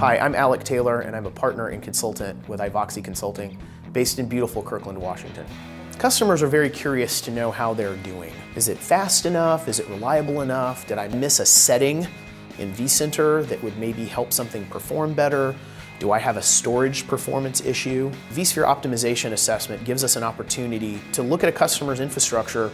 Hi, I'm Alec Taylor, and I'm a partner and consultant with Ivoxy Consulting, based in beautiful Kirkland, Washington. Customers are very curious to know how they're doing. Is it fast enough? Is it reliable enough? Did I miss a setting in vCenter that would maybe help something perform better? Do I have a storage performance issue? vSphere Optimization Assessment gives us an opportunity to look at a customer's infrastructure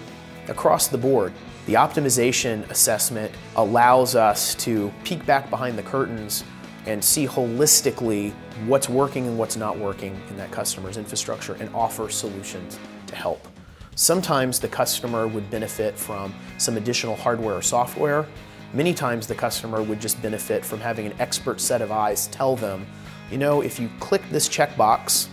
across the board. The optimization assessment allows us to peek back behind the curtains and see holistically what's working and what's not working in that customer's infrastructure and offer solutions to help. Sometimes the customer would benefit from some additional hardware or software. Many times the customer would just benefit from having an expert set of eyes tell them, you know, if you click this checkbox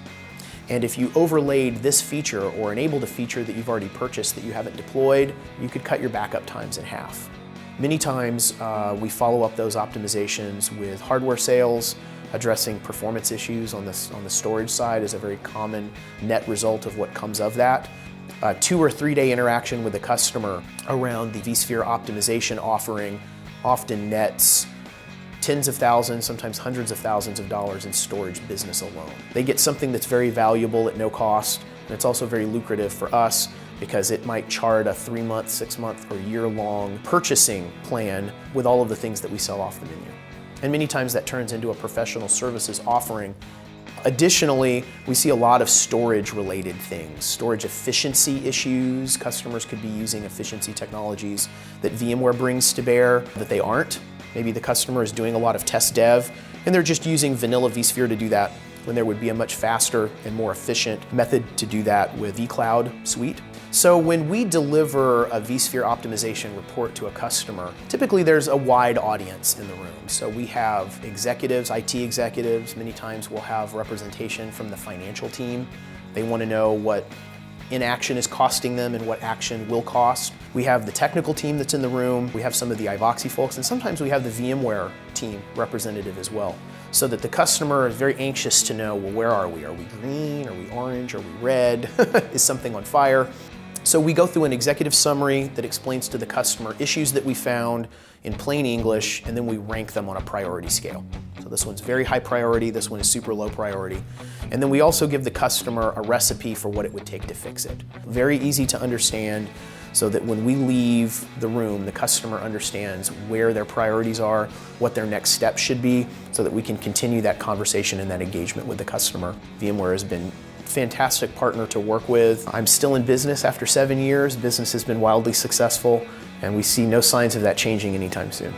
and if you overlaid this feature or enabled a feature that you've already purchased that you haven't deployed, you could cut your backup times in half. Many times we follow up those optimizations with hardware sales. Addressing performance issues on the storage side is a very common net result of what comes of that. 2 or 3 day interaction with the customer around the vSphere optimization offering often nets tens of thousands, sometimes hundreds of thousands of dollars in storage business alone. They get something that's very valuable at no cost, and it's also very lucrative for us because it might chart a 3-month, 6-month, or year-long purchasing plan with all of the things that we sell off the menu. And many times that turns into a professional services offering. Additionally, we see a lot of storage-related things, storage efficiency issues. Customers could be using efficiency technologies that VMware brings to bear that they aren't. Maybe the customer is doing a lot of test dev and they're just using vanilla vSphere to do that when there would be a much faster and more efficient method to do that with vCloud suite. So when we deliver a vSphere optimization report to a customer, typically there's a wide audience in the room. So we have executives, IT executives, many times we'll have representation from the financial team. They want to know what inaction is costing them and what action will cost. We have the technical team that's in the room, we have some of the Ivoxy folks, and sometimes we have the VMware team representative as well. So that the customer is very anxious to know, well, where are we? Are we green? Are we orange? Are we red? Is something on fire? So we go through an executive summary that explains to the customer issues that we found in plain English, and then we rank them on a priority scale. So this one's very high priority, this one is super low priority. And then we also give the customer a recipe for what it would take to fix it. Very easy to understand, so that when we leave the room, the customer understands where their priorities are, what their next step should be, so that we can continue that conversation and that engagement with the customer. VMware has been a fantastic partner to work with. I'm still in business after 7 years. Business has been wildly successful, and we see no signs of that changing anytime soon.